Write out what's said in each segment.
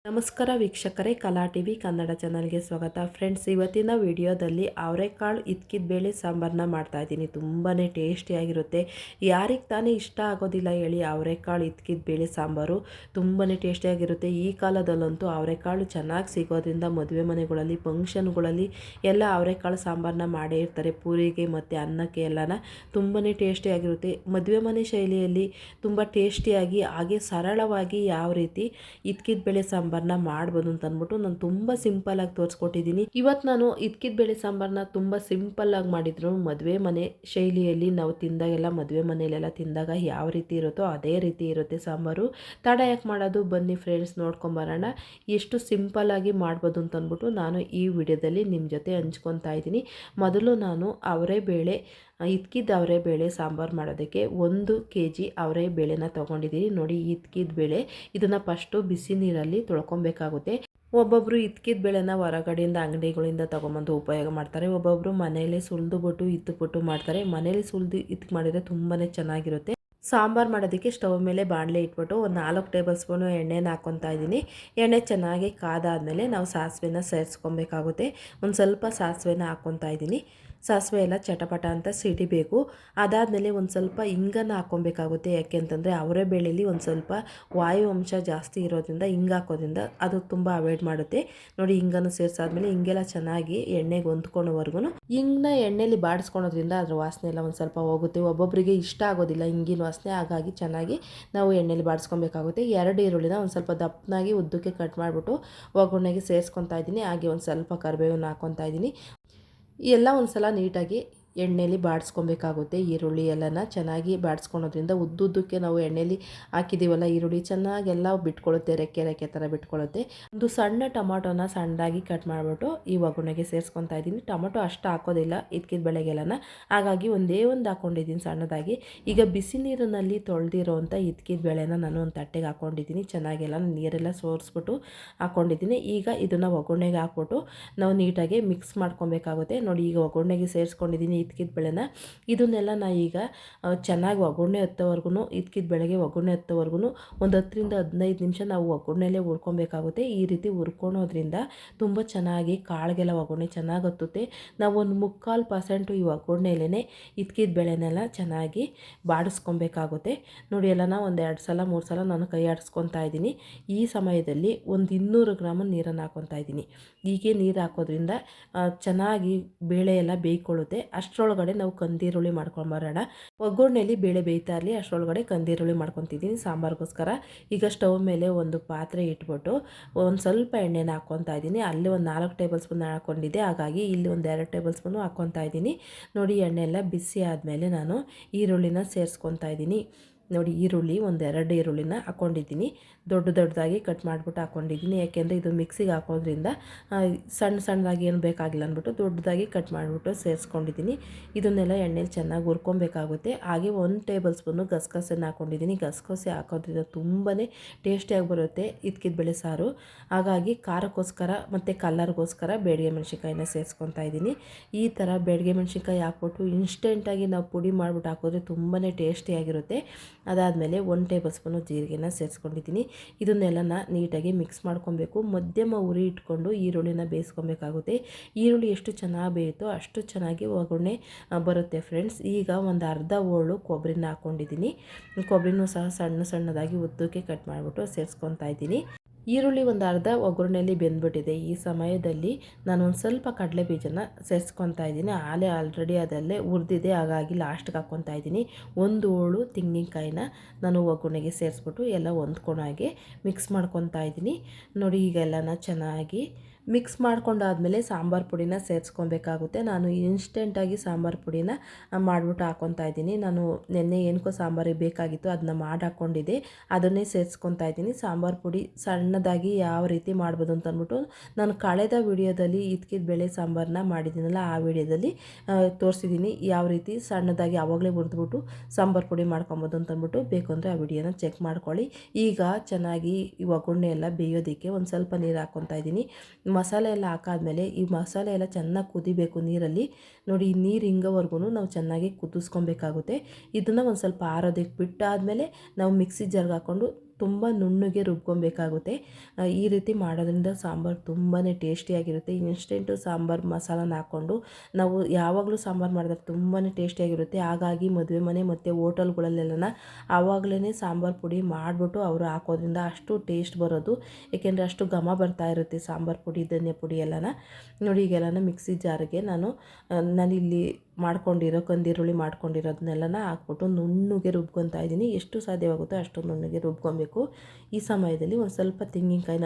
ನಮಸ್ಕಾರ ವೀಕ್ಷಕರೇ, ಕಲಾ ಟಿವಿ ಕನ್ನಡ ಚಾನಲ್ಗೆ ಸ್ವಾಗತ. ಫ್ರೆಂಡ್ಸ್, ಇವತ್ತಿನ ವಿಡಿಯೋದಲ್ಲಿ ಅವರೆಕಾಳು ಇದ್ಕಿದ ಬೇಳೆ ಸಾಂಬಾರನ್ನ ಮಾಡ್ತಾಯಿದ್ದೀನಿ. ತುಂಬಾ ಟೇಸ್ಟಿಯಾಗಿರುತ್ತೆ. ಯಾರಿಗೆ ತಾನೇ ಇಷ್ಟ ಆಗೋದಿಲ್ಲ ಹೇಳಿ? ಅವರೆಕಾಳು ಇದ್ಕಿದ ಬೇಳೆ ಸಾಂಬಾರು ತುಂಬಾ ಟೇಸ್ಟಿಯಾಗಿರುತ್ತೆ. ಈ ಕಾಲದಲ್ಲಂತೂ ಅವರೆಕಾಳು ಚೆನ್ನಾಗಿ ಸಿಗೋದ್ರಿಂದ ಮದುವೆ ಮನೆಗಳಲ್ಲಿ, ಫಂಕ್ಷನ್ಗಳಲ್ಲಿ ಎಲ್ಲ ಅವರೆಕಾಳು ಸಾಂಬಾರನ್ನ ಮಾಡೇ ಇರ್ತಾರೆ. ಪೂರಿಗೆ ಮತ್ತು ಅನ್ನಕ್ಕೆ ಎಲ್ಲನ ತುಂಬಾ ಟೇಸ್ಟಿಯಾಗಿರುತ್ತೆ. ಮದುವೆ ಮನೆ ಶೈಲಿಯಲ್ಲಿ ತುಂಬ ಟೇಸ್ಟಿಯಾಗಿ ಹಾಗೆ ಸರಳವಾಗಿ ಯಾವ ರೀತಿ ಇದ್ಕಿದ ಬೇಳೆ ಸಾಂಬಾರನ್ನ ಮಾಡ್ಬೋದು ಅಂತ ಅಂದ್ಬಿಟ್ಟು ನಾನು ತುಂಬ ಸಿಂಪಲ್ಲಾಗಿ ತೋರಿಸ್ಕೊಟ್ಟಿದ್ದೀನಿ. ಇವತ್ತು ನಾನು ಇದ್ಕಿದ ಬೇಳೆ ಸಾಂಬಾರನ್ನ ತುಂಬ ಸಿಂಪಲ್ಲಾಗಿ ಮಾಡಿದ್ರು. ಮದುವೆ ಮನೆ ಶೈಲಿಯಲ್ಲಿ ನಾವು ತಿಂದಾಗೆಲ್ಲ, ಮದುವೆ ಮನೆಯಲ್ಲೆಲ್ಲ ತಿಂದಾಗ ಯಾವ ರೀತಿ ಇರುತ್ತೋ ಅದೇ ರೀತಿ ಇರುತ್ತೆ ಸಾಂಬಾರು. ತಡ ಯಾಕೆ ಮಾಡೋದು, ಬನ್ನಿ ಫ್ರೆಂಡ್ಸ್ ನೋಡ್ಕೊಂಬರೋಣ ಎಷ್ಟು ಸಿಂಪಲ್ಲಾಗಿ ಮಾಡ್ಬೋದು ಅಂತ ಅಂದ್ಬಿಟ್ಟು ನಾನು ಈ ವಿಡಿಯೋದಲ್ಲಿ ನಿಮ್ಮ ಜೊತೆ ಹಂಚ್ಕೊತಾ ಇದ್ದೀನಿ. ಮೊದಲು ನಾನು ಇದ್ಕಿದ ಅವರೆಬೇಳೆ ಸಾಂಬಾರು ಮಾಡೋದಕ್ಕೆ 1 kg ಅವರೆಬೇಳೆನ ತೊಗೊಂಡಿದ್ದೀನಿ. ನೋಡಿ, ಇದ್ಕಿದ ಬೇಳೆ ಇದನ್ನು ಫಸ್ಟು ಬಿಸಿ ನೀರಲ್ಲಿ ತೊಳ್ಕೊಬೇಕಾಗುತ್ತೆ. ಒಬ್ಬೊಬ್ಬರು ಇದ್ಕಿದ ಬೇಳೆನ ಹೊರಗಡೆಯಿಂದ ಅಂಗಡಿಗಳಿಂದ ತೊಗೊಂಬಂದು ಉಪಯೋಗ ಮಾಡ್ತಾರೆ. ಒಬ್ಬೊಬ್ಬರು ಮನೆಯಲ್ಲೇ ಸುಲಿದುಬಿಟ್ಟು ಇತ್ತುಬಿಟ್ಟು ಮಾಡ್ತಾರೆ. ಮನೇಲಿ ಸುಲಿದು ಇದ್ಕೆ ಮಾಡಿದರೆ ತುಂಬಾ ಚೆನ್ನಾಗಿರುತ್ತೆ. ಸಾಂಬಾರು ಮಾಡೋದಕ್ಕೆ ಸ್ಟವ್ ಮೇಲೆ ಬಾಣಲೆ ಇಟ್ಬಿಟ್ಟು ಒಂದು 4 ಟೇಬಲ್ ಸ್ಪೂನು ಎಣ್ಣೆನ ಹಾಕ್ಕೊತಾ ಇದ್ದೀನಿ. ಎಣ್ಣೆ ಚೆನ್ನಾಗಿ ಕಾದಾದಮೇಲೆ ನಾವು ಸಾಸಿವೆನ ಸೇರಿಸ್ಕೊಬೇಕಾಗುತ್ತೆ. ಒಂದು ಸ್ವಲ್ಪ ಸಾಸಿವೆನ ಹಾಕ್ಕೊತಾ ಇದ್ದೀನಿ. ಸಾಸಿವೆ ಎಲ್ಲ ಚಟಪಟ ಅಂತ ಸಿಡಿಬೇಕು. ಅದಾದಮೇಲೆ ಒಂದು ಸ್ವಲ್ಪ ಇಂಗನ್ನು ಹಾಕ್ಕೊಬೇಕಾಗುತ್ತೆ. ಯಾಕೆಂತಂದರೆ ಅವರೆಬೇಳೆಯಲ್ಲಿ ಒಂದು ಸ್ವಲ್ಪ ವಾಯು ಅಂಶ ಜಾಸ್ತಿ ಇರೋದ್ರಿಂದ ಹಿಂಗೆ ಹಾಕೋದ್ರಿಂದ ಅದು ತುಂಬ ಅವಾಯ್ಡ್ ಮಾಡುತ್ತೆ. ನೋಡಿ, ಹಿಂಗನ್ನು ಸೇರಿಸಾದ್ಮೇಲೆ ಹಿಂಗೆಲ್ಲ ಚೆನ್ನಾಗಿ ಎಣ್ಣೆಗೆ ಹೊಂದ್ಕೊಳೋವರೆಗೂ ಹಿಂಗನ್ನ ಎಣ್ಣೆಯಲ್ಲಿ ಬಾಡಿಸ್ಕೊಳೋದ್ರಿಂದ ಅದ್ರ ವಾಸನೆ ಎಲ್ಲ ಒಂದು ಸ್ವಲ್ಪ ಹೋಗುತ್ತೆ. ಒಬ್ಬೊಬ್ಬರಿಗೆ ಇಷ್ಟ ಆಗೋದಿಲ್ಲ ಹಿಂಗಿನ ವಾಸನೆ, ಹಾಗಾಗಿ ಚೆನ್ನಾಗಿ ನಾವು ಎಣ್ಣೆಯಲ್ಲಿ ಬಾಡಿಸ್ಕೊಬೇಕಾಗುತ್ತೆ. 2 ಈರುಳ್ಳಿನ ಒಂದು ಸ್ವಲ್ಪ ದಪ್ಪನಾಗಿ ಉದ್ದಕ್ಕೆ ಕಟ್ ಮಾಡಿಬಿಟ್ಟು ಒಗ್ಗರಣೆಗೆ ಸೇರಿಸ್ಕೊತಾ ಇದ್ದೀನಿ. ಹಾಗೆ ಒಂದು ಸ್ವಲ್ಪ ಕರಿಬೇವನ್ನ ಹಾಕ್ಕೊತಾ ಇದ್ದೀನಿ. ಎಲ್ಲ ಒಂದು ಸಲ ನೀಟಾಗಿ ಎಣ್ಣೆಯಲ್ಲಿ ಬಾಡಿಸ್ಕೊಬೇಕಾಗುತ್ತೆ. ಈರುಳ್ಳಿ ಎಲ್ಲನ ಚೆನ್ನಾಗಿ ಬಾಡಿಸ್ಕೊಳೋದ್ರಿಂದ ಉದ್ದುದ್ದಕ್ಕೆ ನಾವು ಎಣ್ಣೆಯಲ್ಲಿ ಹಾಕಿದ್ದೀವಲ್ಲ, ಈರುಳ್ಳಿ ಚೆನ್ನಾಗೆಲ್ಲ ಬಿಟ್ಕೊಳ್ಳುತ್ತೆ, ರೆಕ್ಕೆ ಥರ ಬಿಟ್ಕೊಳ್ಳುತ್ತೆ. ಒಂದು ಸಣ್ಣ ಟೊಮಾಟೋನ ಸಣ್ಣದಾಗಿ ಕಟ್ ಮಾಡಿಬಿಟ್ಟು ಈ ಒಗ್ಗರಣೆಗೆ ಸೇರಿಸ್ಕೊತಾ ಇದ್ದೀನಿ. ಟೊಮಾಟೊ ಅಷ್ಟು ಹಾಕೋದಿಲ್ಲ ಇದ್ಕಿದ ಬೆಳೆಗೆಲ್ಲನ, ಹಾಗಾಗಿ ಒಂದೇ ಒಂದು ಹಾಕ್ಕೊಂಡಿದ್ದೀನಿ ಸಣ್ಣದಾಗಿ. ಈಗ ಬಿಸಿ ನೀರಿನಲ್ಲಿ ತೊಳೆದಿರೋವಂಥ ಇದ್ಕಿದ ಬೇಳೆನ ನಾನು ಒಂದು ತಟ್ಟೆಗೆ ಹಾಕ್ಕೊಂಡಿದ್ದೀನಿ. ಚೆನ್ನಾಗೆಲ್ಲ ನೀರೆಲ್ಲ ಸೋರಿಸ್ಬಿಟ್ಟು ಹಾಕ್ಕೊಂಡಿದ್ದೀನಿ. ಈಗ ಇದನ್ನು ಒಗ್ಗರಣೆಗೆ ಹಾಕ್ಬಿಟ್ಟು ನಾವು ನೀಟಾಗಿ ಮಿಕ್ಸ್ ಮಾಡ್ಕೊಬೇಕಾಗುತ್ತೆ. ನೋಡಿ, ಈಗ ಒಗ್ಗರಣೆಗೆ ಸೇರಿಸ್ಕೊಂಡಿದ್ದೀನಿ ಇದ್ಕಿದ ಬೇಳೆನ. ಇದನ್ನೆಲ್ಲ ಈಗ ಚೆನ್ನಾಗಿ ಒಗ್ಗರಣೆ ಹತ್ತೋವರೆಗೂ, ಇದ್ಕಿದ ಬೇಳೆಗೆ ಒಗ್ಗರಣೆ ಹತ್ತೋವರೆಗೂ ಒಂದು 10ರಿಂದ 15 ನಿಮಿಷ ನಾವು ಒಗ್ಗರಣೆಯಲ್ಲೇ ಹುರ್ಕೊಬೇಕಾಗುತ್ತೆ. ಈ ರೀತಿ ಹುರ್ಕೊಳೋದ್ರಿಂದ ತುಂಬ ಚೆನ್ನಾಗಿ ಕಾಳಿಗೆಲ್ಲ ಒಗ್ಗರಣೆ ಚೆನ್ನಾಗಿ ಹತ್ತುತ್ತೆ. ನಾವು ಒಂದು 3/4% ಈ ಒಗ್ಗರಣೆಯಲ್ಲೇ ಇದ್ಕಿದ ಬೇಳೆನೆಲ್ಲ ಚೆನ್ನಾಗಿ ಬಾಡಿಸ್ಕೊಬೇಕಾಗುತ್ತೆ. ನೋಡಿ, ಎಲ್ಲನ ಒಂದು 2 ಸಲ 3 ಸಲ ನಾನು ಕೈ ಆಡಿಸ್ಕೊತಾ ಇದ್ದೀನಿ. ಈ ಸಮಯದಲ್ಲಿ ಒಂದು 200 ಗ್ರಾಮ್ ನೀರನ್ನು ಹಾಕ್ಕೊತಾ ಇದ್ದೀನಿ. ಹೀಗೆ ನೀರು ಹಾಕೋದ್ರಿಂದ ಚೆನ್ನಾಗಿ ಬೇಳೆ ಎಲ್ಲ ಬೇಯ್ಕೊಳ್ಳುತ್ತೆ. ಅಷ್ಟರೊಳಗಡೆ ನಾವು ಕಂದೀರುಳ್ಳಿ ಮಾಡ್ಕೊಂಬರೋಣ. ಒಗ್ಗರಣೆಯಲ್ಲಿ ಬೇಳೆ ಬೇಯ್ತಾ ಇರಲಿ, ಅಷ್ಟರೊಳಗಡೆ ಕಂದೀರುಳ್ಳಿ ಮಾಡ್ಕೊತಿದ್ದೀನಿ ಸಾಂಬಾರಿಗೋಸ್ಕರ. ಈಗ ಸ್ಟವ್ ಮೇಲೆ ಒಂದು ಪಾತ್ರೆ ಇಟ್ಬಿಟ್ಟು ಒಂದು ಸ್ವಲ್ಪ ಎಣ್ಣೆನ ಹಾಕ್ಕೊತಾ ಇದ್ದೀನಿ. ಅಲ್ಲಿ ಒಂದು 4 ಟೇಬಲ್ ಸ್ಪೂನ್ ಹಾಕ್ಕೊಂಡಿದ್ದೆ, ಹಾಗಾಗಿ ಇಲ್ಲಿ ಒಂದು 2 ಟೇಬಲ್ ಸ್ಪೂನು ಹಾಕ್ಕೊತಾ ಇದ್ದೀನಿ. ನೋಡಿ, ಎಣ್ಣೆ ಎಲ್ಲ ಬಿಸಿ ಆದಮೇಲೆ ನಾನು ಈರುಳ್ಳಿನ ಸೇರಿಸ್ಕೊತಾ ಇದ್ದೀನಿ. ನೋಡಿ, ಈರುಳ್ಳಿ ಒಂದು 2 ಈರುಳ್ಳಿನ ಹಾಕ್ಕೊಂಡಿದ್ದೀನಿ. ದೊಡ್ಡದಾಗಿ ಕಟ್ ಮಾಡಿಬಿಟ್ಟು ಹಾಕ್ಕೊಂಡಿದ್ದೀನಿ. ಯಾಕೆಂದರೆ ಇದು ಮಿಕ್ಸಿಗೆ ಹಾಕೋದ್ರಿಂದ ಸಣ್ಣದಾಗಿ ಏನು ಬೇಕಾಗಿಲ್ಲ ಅಂದ್ಬಿಟ್ಟು ದೊಡ್ಡದಾಗಿ ಕಟ್ ಮಾಡಿಬಿಟ್ಟು ಸೇರಿಸ್ಕೊಂಡಿದ್ದೀನಿ. ಇದನ್ನೆಲ್ಲ ಎಣ್ಣೆಲಿ ಚೆನ್ನಾಗಿ ಹುರ್ಕೊಬೇಕಾಗುತ್ತೆ. ಹಾಗೆ 1 ಟೇಬಲ್ ಸ್ಪೂನು ಗಸಗಸೆನ ಹಾಕ್ಕೊಂಡಿದ್ದೀನಿ. ಗಸಗಸೆ ಹಾಕೋದ್ರಿಂದ ತುಂಬಾ ಟೇಸ್ಟಿಯಾಗಿ ಬರುತ್ತೆ ಇದ್ಕಿದ ಬೇಳೆ ಸಾರು. ಹಾಗಾಗಿ ಖಾರಕ್ಕೋಸ್ಕರ ಮತ್ತು ಕಲ್ಲರ್ಗೋಸ್ಕರ ಬೇಡಿಗೆ ಮೆಣಸಿನ್ಕಾಯಿನ ಸೇರಿಸ್ಕೊತಾ ಇದ್ದೀನಿ. ಈ ಥರ ಬೇಡಿಗೆ ಮೆಣಸಿನ್ಕಾಯಿ ಹಾಕ್ಬಿಟ್ಟು ಇನ್ಸ್ಟೆಂಟಾಗಿ ನಾವು ಪುಡಿ ಮಾಡಿಬಿಟ್ಟು ಹಾಕಿದ್ರೆ ತುಂಬಾ ಟೇಸ್ಟಿಯಾಗಿರುತ್ತೆ. ಅದಾದಮೇಲೆ 1 ಟೇಬಲ್ ಸ್ಪೂನು ಜೀರಿಗೆನ ಸೇರಿಸ್ಕೊಂಡಿದ್ದೀನಿ. ಇದನ್ನೆಲ್ಲನ ನೀಟಾಗಿ ಮಿಕ್ಸ್ ಮಾಡ್ಕೊಬೇಕು. ಮಧ್ಯಮ ಉರಿ ಇಟ್ಕೊಂಡು ಈರುಳ್ಳಿನ ಬೇಯಿಸ್ಕೊಬೇಕಾಗುತ್ತೆ. ಈರುಳ್ಳಿ ಎಷ್ಟು ಚೆನ್ನಾಗಿ ಬೇಯುತ್ತೋ ಅಷ್ಟು ಚೆನ್ನಾಗಿ ಒಗ್ಗರಣೆ ಬರುತ್ತೆ ಫ್ರೆಂಡ್ಸ್. ಈಗ ಒಂದು ಅರ್ಧ ಹೋಳು ಕೊಬ್ಬರಿನ ಹಾಕ್ಕೊಂಡಿದ್ದೀನಿ. ಕೊಬ್ಬರಿನೂ ಸಹ ಸಣ್ಣದಾಗಿ ಉದ್ದಕ್ಕೆ ಕಟ್ ಮಾಡಿಬಿಟ್ಟು ಸೇರಿಸ್ಕೊತಾ ಇದ್ದೀನಿ. ಈರುಳ್ಳಿ ಒಂದು ಅರ್ಧ ಒಗ್ಗರಣೆಯಲ್ಲಿ ಬೆಂದ್ಬಿಟ್ಟಿದೆ. ಈ ಸಮಯದಲ್ಲಿ ನಾನು ಒಂದು ಸ್ವಲ್ಪ ಕಡಲೆ ಬೀಜನ ಸೇರಿಸ್ಕೊತಾ ಇದ್ದೀನಿ. ಆಲ್ರೆಡಿ ಅದಲ್ಲೇ ಹುರಿದಿದೆ, ಹಾಗಾಗಿ ಲಾಸ್ಟ್ಗೆ ಹಾಕ್ಕೊತಾ ಇದ್ದೀನಿ. 1 ಹೋಳು ತೆಂಗಿನಕಾಯಿನ ನಾನು ಒಗ್ಗರಣೆಗೆ ಸೇರಿಸ್ಬಿಟ್ಟು ಎಲ್ಲ ಹೊಂದ್ಕೊಳೋ ಹಾಗೆ ಮಿಕ್ಸ್ ಮಾಡ್ಕೊತಾ ಇದ್ದೀನಿ. ನೋಡಿ, ಈಗ ಎಲ್ಲನ ಚೆನ್ನಾಗಿ ಮಿಕ್ಸ್ ಮಾಡ್ಕೊಂಡಾದಮೇಲೆ ಸಾಂಬಾರು ಪುಡಿನ ಸೇರಿಸ್ಕೊಬೇಕಾಗುತ್ತೆ. ನಾನು ಇನ್ಸ್ಟೆಂಟಾಗಿ ಸಾಂಬಾರು ಪುಡಿನ ಮಾಡಿಬಿಟ್ಟು ಹಾಕ್ಕೊತಾ ಇದ್ದೀನಿ. ನಾನು ನೆನ್ನೆ ಏನಕ್ಕೋ ಸಾಂಬಾರಿಗೆ ಬೇಕಾಗಿತ್ತು, ಅದನ್ನ ಮಾಡಿ ಹಾಕ್ಕೊಂಡಿದ್ದೆ, ಅದನ್ನೇ ಸೇರಿಸ್ಕೊತಾ ಇದ್ದೀನಿ. ಸಾಂಬಾರು ಪುಡಿ ಸಣ್ಣದಾಗಿ ಯಾವ ರೀತಿ ಮಾಡ್ಬೋದು ಅಂತ ಅಂದ್ಬಿಟ್ಟು ನಾನು ಕಳೆದ ವಿಡಿಯೋದಲ್ಲಿ ಇದ್ಕಿದ ಬೇಳೆ ಸಾಂಬಾರನ್ನ ಮಾಡಿದ್ದೀನಲ್ಲ, ಆ ವಿಡಿಯೋದಲ್ಲಿ ತೋರಿಸಿದ್ದೀನಿ ಯಾವ ರೀತಿ ಸಣ್ಣದಾಗಿ ಆವಾಗಲೇ ಹುರಿದ್ಬಿಟ್ಟು ಸಾಂಬಾರು ಪುಡಿ ಮಾಡ್ಕೊಬೋದು ಅಂತಂದ್ಬಿಟ್ಟು. ಬೇಕು ಅಂದರೆ ಆ ವಿಡಿಯೋನ ಚೆಕ್ ಮಾಡ್ಕೊಳ್ಳಿ. ಈಗ ಚೆನ್ನಾಗಿ ಈ ಒಗ್ಗರಣೆ ಎಲ್ಲ ಬೇಯೋದಕ್ಕೆ ಒಂದು ಸ್ವಲ್ಪ ನೀರು ಹಾಕ್ಕೊತಾ ಇದ್ದೀನಿ. ಮಸಾಲೆ ಎಲ್ಲ ಹಾಕಾದ್ಮೇಲೆ ಈ ಮಸಾಲೆ ಎಲ್ಲ ಚೆನ್ನಾಗಿ ಕುದಿಬೇಕು ನೀರಲ್ಲಿ. ನೋಡಿ, ಈ ನೀರು ಹಿಂಗೋವರೆಗೂ ನಾವು ಚೆನ್ನಾಗಿ ಕುದಿಸ್ಕೊಬೇಕಾಗುತ್ತೆ. ಇದನ್ನು ಒಂದು ಸ್ವಲ್ಪ ಆರೋದಕ್ಕೆ ಬಿಟ್ಟಾದಮೇಲೆ ನಾವು ಮಿಕ್ಸಿ ಜಾರ್ಗೆ ಹಾಕ್ಕೊಂಡು ತುಂಬ ನುಣ್ಣಗೆ ರುಬ್ಕೊಬೇಕಾಗುತ್ತೆ. ಈ ರೀತಿ ಮಾಡೋದ್ರಿಂದ ಸಾಂಬಾರು ತುಂಬಾ ಟೇಸ್ಟಿಯಾಗಿರುತ್ತೆ. ಇನ್ಸ್ಟೆಂಟು ಸಾಂಬಾರು ಮಸಾಲಾನ ಹಾಕ್ಕೊಂಡು ನಾವು ಯಾವಾಗಲೂ ಸಾಂಬಾರು ಮಾಡಿದ್ರೆ ತುಂಬಾ ಟೇಸ್ಟಿಯಾಗಿರುತ್ತೆ. ಹಾಗಾಗಿ ಮದುವೆ ಮನೆ ಮತ್ತು ಹೋಟೆಲ್ಗಳಲ್ಲೆಲ್ಲ ಆವಾಗಲೇ ಸಾಂಬಾರು ಪುಡಿ ಮಾಡಿಬಿಟ್ಟು ಅವರು ಹಾಕೋದ್ರಿಂದ ಅಷ್ಟು ಟೇಸ್ಟ್ ಬರೋದು. ಏಕೆಂದರೆ ಅಷ್ಟು ಘಮ ಬರ್ತಾ ಇರುತ್ತೆ ಸಾಂಬಾರು ಪುಡಿ, ಧನಿಯಾ ಪುಡಿ ಎಲ್ಲನ. ನೋಡಿ ಈಗೆಲ್ಲನ ಮಿಕ್ಸಿ ಜಾರಿಗೆ ನಾನಿಲ್ಲಿ ಮಾಡ್ಕೊಂಡಿರೋ ಕಂದೀರುಳ್ಳಿ ಮಾಡ್ಕೊಂಡಿರೋದನ್ನೆಲ್ಲನ ಹಾಕ್ಬಿಟ್ಟು ನುಣ್ಣಗೆ ರುಬ್ಕೊತಾ ಇದ್ದೀನಿ. ಎಷ್ಟು ಸಾಧ್ಯವಾಗುತ್ತೋ ಅಷ್ಟು ನುಣ್ಣಗೆ ರುಬ್ಕೊಬೇಕು. ಈ ಸಮಯದಲ್ಲಿ ಒಂದು ಸ್ವಲ್ಪ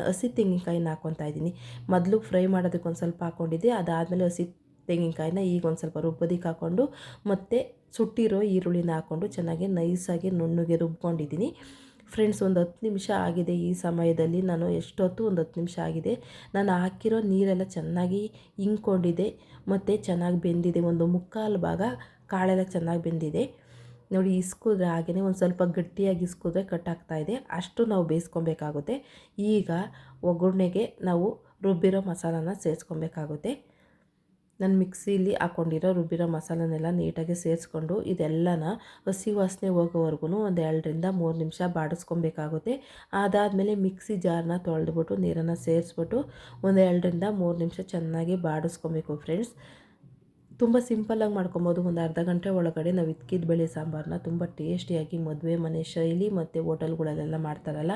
ಹಸಿ ತೆಂಗಿನಕಾಯಿನ ಹಾಕ್ಕೊತಾ ಇದ್ದೀನಿ. ಮೊದಲು ಫ್ರೈ ಮಾಡೋದಕ್ಕೆ ಒಂದು ಸ್ವಲ್ಪ ಹಾಕ್ಕೊಂಡಿದ್ದೆ, ಅದಾದಮೇಲೆ ಹಸಿ ತೆಂಗಿನಕಾಯಿನ ಈಗ ಒಂದು ಸ್ವಲ್ಪ ರುಬ್ಬೋದಕ್ಕೆ ಹಾಕ್ಕೊಂಡು ಮತ್ತು ಸುಟ್ಟಿರೋ ಈರುಳ್ಳಿನ ಹಾಕ್ಕೊಂಡು ಚೆನ್ನಾಗಿ ನೈಸಾಗಿ ನುಣ್ಣಗೆ ರುಬ್ಕೊಂಡಿದ್ದೀನಿ. ಫ್ರೆಂಡ್ಸ್, ಒಂದು 10 ನಿಮಿಷ ಆಗಿದೆ. ಈ ಸಮಯದಲ್ಲಿ ನಾನು ಎಷ್ಟೊತ್ತು ಒಂದು 10 ನಿಮಿಷ ಆಗಿದೆ. ನಾನು ಹಾಕಿರೋ ನೀರೆಲ್ಲ ಚೆನ್ನಾಗಿ ಇಂಗ್ಕೊಂಡಿದೆ ಮತ್ತು ಚೆನ್ನಾಗಿ ಬೆಂದಿದೆ. ಒಂದು ಮುಕ್ಕಾಲು ಭಾಗ ಕಾಳೆಲ್ಲ ಚೆನ್ನಾಗಿ ಬೆಂದಿದೆ. ನೋಡಿ, ಇಸ್ಕಿದ್ರೆ ಹಾಗೆಯೇ ಒಂದು ಸ್ವಲ್ಪ ಗಟ್ಟಿಯಾಗಿ ಇಸ್ಕಿದ್ರೆ ಕಟ್ಟಾಗ್ತಾಯಿದೆ. ಅಷ್ಟು ನಾವು ಬೇಯಿಸ್ಕೊಬೇಕಾಗುತ್ತೆ. ಈಗ ಒಗ್ಗರಣೆಗೆ ನಾವು ರುಬ್ಬಿರೋ ಮಸಾಲಾನ ಸೇರಿಸ್ಕೊಬೇಕಾಗುತ್ತೆ. ನಾನು ಮಿಕ್ಸಿಲಿ ಹಾಕ್ಕೊಂಡಿರೋ ರುಬ್ಬಿರೋ ಮಸಾಲನೆಲ್ಲ ನೀಟಾಗಿ ಸೇರಿಸ್ಕೊಂಡು ಇದೆಲ್ಲನ ಹಸಿ ವಾಸನೆ ಹೋಗೋವರೆಗೂ ಒಂದು 2ರಿಂದ 3 ನಿಮಿಷ ಬಾಡಿಸ್ಕೊಬೇಕಾಗುತ್ತೆ. ಅದಾದಮೇಲೆ ಮಿಕ್ಸಿ ಜಾರನ್ನ ತೊಳೆದ್ಬಿಟ್ಟು ನೀರನ್ನು ಸೇರಿಸ್ಬಿಟ್ಟು ಒಂದು 2ರಿಂದ 3 ನಿಮಿಷ ಚೆನ್ನಾಗಿ ಬಾಡಿಸ್ಕೊಬೇಕು. ಫ್ರೆಂಡ್ಸ್, ತುಂಬ ಸಿಂಪಲ್ಲಾಗಿ ಮಾಡ್ಕೊಬೋದು. ಒಂದು ಅರ್ಧ ಗಂಟೆ ಒಳಗಡೆ ನಾವು ಇದ್ಕಿದ ಬೇಳೆ ಸಾಂಬಾರನ್ನ ತುಂಬ ಟೇಸ್ಟಿಯಾಗಿ ಮದುವೆ ಮನೆ ಶೈಲಿ ಮತ್ತು ಹೋಟೆಲ್ಗಳಲ್ಲೆಲ್ಲ ಮಾಡ್ತಾರಲ್ಲ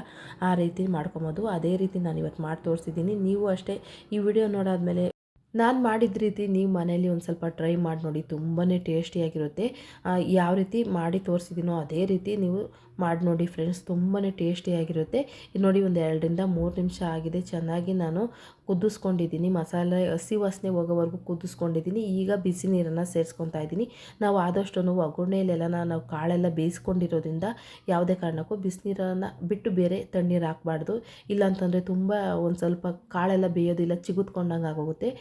ಆ ರೀತಿ ಮಾಡ್ಕೊಬೋದು. ಅದೇ ರೀತಿ ನಾನು ಇವತ್ತು ಮಾಡಿ ತೋರಿಸಿದ್ದೀನಿ. ನೀವು ಅಷ್ಟೇ ಈ ವಿಡಿಯೋ ನೋಡಾದಮೇಲೆ ನಾನು ಮಾಡಿದ ರೀತಿ ನೀವು ಮನೇಲಿ ಒಂದು ಸ್ವಲ್ಪ ಟ್ರೈ ಮಾಡಿ ನೋಡಿ. ತುಂಬಾ ಟೇಸ್ಟಿಯಾಗಿರುತ್ತೆ. ಯಾವ ರೀತಿ ಮಾಡಿ ತೋರಿಸಿದ್ದೀನೋ ಅದೇ ರೀತಿ ನೀವು ಮಾಡಿ ನೋಡಿ ಫ್ರೆಂಡ್ಸ್. ತುಂಬಾ ಟೇಸ್ಟಿಯಾಗಿರುತ್ತೆ. ನೋಡಿ, ಒಂದು 2ರಿಂದ 3 ನಿಮಿಷ ಆಗಿದೆ. ಚೆನ್ನಾಗಿ ನಾನು ಕುದಿಸ್ಕೊಂಡಿದ್ದೀನಿ. ಮಸಾಲೆ ಹಸಿ ವಾಸನೆ ಹೋಗೋವರೆಗೂ ಕುದಿಸ್ಕೊಂಡಿದ್ದೀನಿ. ಈಗ ಬಿಸಿ ನೀರನ್ನು ಸೇರಿಸ್ಕೊತಾ ಇದ್ದೀನಿ. ನಾವು ಆದಷ್ಟು ಒಗ್ಗರಣೆಯಲ್ಲೆಲ್ಲ ನಾವು ಕಾಳೆಲ್ಲ ಬೇಯಿಸ್ಕೊಂಡಿರೋದ್ರಿಂದ ಯಾವುದೇ ಕಾರಣಕ್ಕೂ ಬಿಸಿನೀರನ್ನು ಬಿಟ್ಟು ಬೇರೆ ತಣ್ಣೀರು ಹಾಕಬಾರ್ದು. ಇಲ್ಲಾಂತಂದರೆ ತುಂಬ ಒಂದು ಸ್ವಲ್ಪ ಕಾಳೆಲ್ಲ ಬೇಯೋದಿಲ್ಲ, ಚಿಗುತ್ಕೊಂಡಂಗೆ ಆಗೋಗುತ್ತೆ.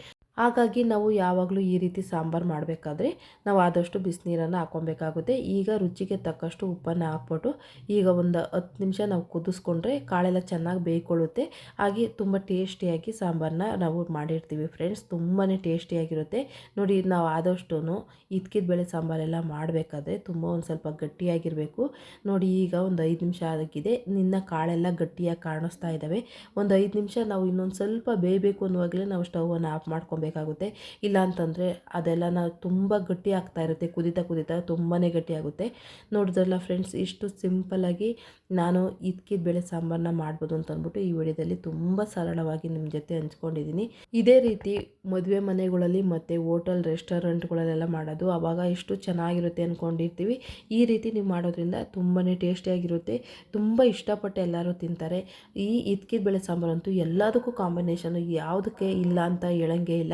ಹಾಗಾಗಿ ನಾವು ಯಾವಾಗಲೂ ಈ ರೀತಿ ಸಾಂಬಾರು ಮಾಡಬೇಕಾದ್ರೆ ನಾವು ಆದಷ್ಟು ಬಿಸಿನೀರನ್ನು ಹಾಕ್ಕೊಬೇಕಾಗುತ್ತೆ. ಈಗ ರುಚಿಗೆ ತಕ್ಕಷ್ಟು ಉಪ್ಪನ್ನು ಹಾಕ್ಬಿಟ್ಟು ಈಗ ಒಂದು 10 ನಿಮಿಷ ನಾವು ಕುದಿಸ್ಕೊಂಡ್ರೆ ಕಾಳೆಲ್ಲ ಚೆನ್ನಾಗಿ ಬೇಯ್ಕೊಳ್ಳುತ್ತೆ. ಹಾಗೆ ತುಂಬ ಟೇಸ್ಟಿಯಾಗಿ ಸಾಂಬಾರನ್ನ ನಾವು ಮಾಡಿರ್ತೀವಿ ಫ್ರೆಂಡ್ಸ್. ತುಂಬಾ ಟೇಸ್ಟಿಯಾಗಿರುತ್ತೆ. ನೋಡಿ, ನಾವು ಆದಷ್ಟು ಇದ್ಕಿದ ಬೇಳೆ ಸಾಂಬಾರೆಲ್ಲ ಮಾಡಬೇಕಾದ್ರೆ ತುಂಬ ಒಂದು ಸ್ವಲ್ಪ ಗಟ್ಟಿಯಾಗಿರಬೇಕು. ನೋಡಿ, ಈಗ ಒಂದು 5 ನಿಮಿಷ ಆಗಿದೆ. ಕಾಳೆಲ್ಲ ಗಟ್ಟಿಯಾಗಿ ಕಾಣಿಸ್ತಾ ಇದ್ದಾವೆ. ಒಂದು 5 ನಿಮಿಷ ನಾವು ಇನ್ನೊಂದು ಸ್ವಲ್ಪ ಬೇಯಬೇಕು ಅನ್ನುವಾಗಲೇ ನಾವು ಸ್ಟವನ್ನು ಆಫ್ ಮಾಡ್ಕೊಬೇಕಾಗುತ್ತೆ. ಇಲ್ಲ ಅಂತಂದರೆ ಅದೆಲ್ಲ ತುಂಬ ಗಟ್ಟಿ ಆಗ್ತಾ ಇರುತ್ತೆ. ಕುದೀತಾ ತುಂಬಾ ಗಟ್ಟಿ ಆಗುತ್ತೆ. ನೋಡಿದ್ರಲ್ಲ ಫ್ರೆಂಡ್ಸ್, ಇಷ್ಟು ಸಿಂಪಲ್ಲಾಗಿ ನಾನು ಇದ್ಕಿದ ಬೇಳೆ ಸಾಂಬಾರನ್ನ ಮಾಡ್ಬೋದು ಅಂತ ಅಂದ್ಬಿಟ್ಟು ಈ ವಿಡಿಯೋದಲ್ಲಿ ತುಂಬ ಸರಳವಾಗಿ ನಿಮ್ಮ ಜೊತೆ ಹಂಚ್ಕೊಂಡಿದ್ದೀನಿ. ಇದೇ ರೀತಿ ಮದುವೆ ಮನೆಗಳಲ್ಲಿ ಮತ್ತು ಹೋಟೆಲ್ ರೆಸ್ಟೋರೆಂಟ್ಗಳಲ್ಲೆಲ್ಲ ಮಾಡೋದು ಆವಾಗ ಎಷ್ಟು ಚೆನ್ನಾಗಿರುತ್ತೆ ಅಂದ್ಕೊಂಡಿರ್ತೀವಿ. ಈ ರೀತಿ ನೀವು ಮಾಡೋದ್ರಿಂದ ತುಂಬಾ ಟೇಸ್ಟಿಯಾಗಿರುತ್ತೆ. ತುಂಬ ಇಷ್ಟಪಟ್ಟು ಎಲ್ಲರೂ ತಿಂತಾರೆ. ಈ ಇದ್ಕಿದ ಬೇಳೆ ಸಾಂಬಾರಂತೂ ಎಲ್ಲದಕ್ಕೂ ಕಾಂಬಿನೇಷನು, ಯಾವುದಕ್ಕೆ ಇಲ್ಲ ಅಂತ ಹೇಳಂಗೆ ಇಲ್ಲ.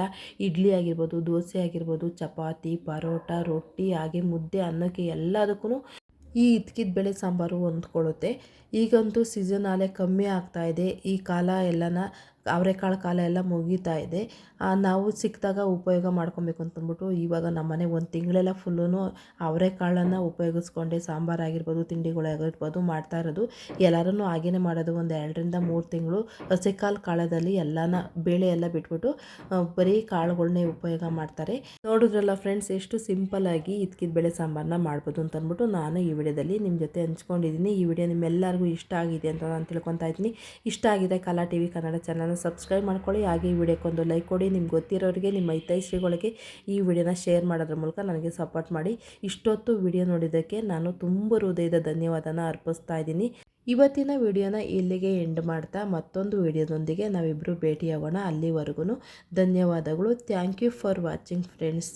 ಇಡ್ಲಿ ಆಗಿರ್ಬೋದು, ದೋಸೆ ಆಗಿರ್ಬೋದು, ಚಪಾತಿ, ಪರೋಟ, ರೊಟ್ಟಿ, ಹಾಗೆ ಮುದ್ದೆ, ಅನ್ನಕ್ಕೆ ಎಲ್ಲದಕ್ಕೂ ಈ ಇದ್ಕಿದ ಬೇಳೆ ಸಾಂಬಾರು ಹೊಂದ್ಕೊಳ್ಳುತ್ತೆ. ಈಗಂತೂ ಸೀಸನ್ ಕಮ್ಮಿ ಆಗ್ತಾಯಿದೆ. ಈ ಕಾಲ ಎಲ್ಲನ ಅವರೆಕಾಳು ಕಾಲ ಎಲ್ಲ ಮುಗೀತಾ ಇದೆ. ನಾವು ಸಿಕ್ಕಿದಾಗ ಉಪಯೋಗ ಮಾಡ್ಕೊಬೇಕು ಅಂತಂದ್ಬಿಟ್ಟು ಇವಾಗ ನಮ್ಮನೆ ಒಂದು ತಿಂಗಳೆಲ್ಲ ಫುಲ್ಲೂ ಅವರೆಕಾಳನ್ನು ಉಪಯೋಗಿಸ್ಕೊಂಡೆ ಸಾಂಬಾರಾಗಿರ್ಬೋದು, ತಿಂಡಿಗಳಾಗಿರ್ಬೋದು ಮಾಡ್ತಾ ಇರೋದು. ಎಲ್ಲರೂ ಹಾಗೇ ಮಾಡೋದು. ಒಂದು 2ರಿಂದ 3 ತಿಂಗಳು ಹಸಿಕಾಳು ಕಾಲದಲ್ಲಿ ಎಲ್ಲನ ಬೇಳೆ ಎಲ್ಲ ಬಿಟ್ಬಿಟ್ಟು ಬರೀ ಕಾಳುಗಳನ್ನೇ ಉಪಯೋಗ ಮಾಡ್ತಾರೆ. ನೋಡಿದ್ರಲ್ಲ ಫ್ರೆಂಡ್ಸ್, ಎಷ್ಟು ಸಿಂಪಲ್ಲಾಗಿ ಇದ್ಕಿದ ಬೇಳೆ ಸಾಂಬಾರನ್ನ ಮಾಡ್ಬೋದು ಅಂತಂದ್ಬಿಟ್ಟು ನಾನು ಈ ವಿಡಿಯೋದಲ್ಲಿ ನಿಮ್ಮ ಜೊತೆ ಹಂಚ್ಕೊಂಡಿದ್ದೀನಿ. ಈ ವಿಡಿಯೋ ನಿಮ್ಮೆಲ್ಲರಿಗೂ ಇಷ್ಟ ಆಗಿದೆ ಅಂತ ನಾನು ತಿಳ್ಕೊತಾ ಇದ್ದೀನಿ. ಇಷ್ಟ ಆಗಿದೆ ಕಲಾ ಟಿವಿ ಕನ್ನಡ ಚಾನಲ್ನ ಸಬ್ಸ್ಕ್ರೈಬ್ ಮಾಡ್ಕೊಳ್ಳಿ. ಹಾಗೆ ಈ ವಿಡಿಯೋಕ್ಕೊಂದು ಲೈಕ್ ಕೊಡಿ. ನಿಮ್ಗೆ ಗೊತ್ತಿರೋರಿಗೆ, ನಿಮ್ಮ ಹಿತೈಷಿಗಳಿಗೆ ಈ ವಿಡಿಯೋನ ಶೇರ್ ಮಾಡೋದ್ರ ಮೂಲಕ ನನಗೆ ಸಪೋರ್ಟ್ ಮಾಡಿ. ಇಷ್ಟೊತ್ತು ವಿಡಿಯೋ ನೋಡಿದ್ದಕ್ಕೆ ನಾನು ತುಂಬ ಹೃದಯದ ಧನ್ಯವಾದನ ಅರ್ಪಿಸ್ತಾ ಇದ್ದೀನಿ. ಇವತ್ತಿನ ವಿಡಿಯೋನ ಇಲ್ಲಿಗೆ ಎಂಡ್ ಮಾಡ್ತಾ ಮತ್ತೊಂದು ವಿಡಿಯೋದೊಂದಿಗೆ ನಾವಿಬ್ಬರು ಭೇಟಿಯಾಗೋಣ. ಅಲ್ಲಿವರೆಗೂ ಧನ್ಯವಾದಗಳು. Thank you for watching friends.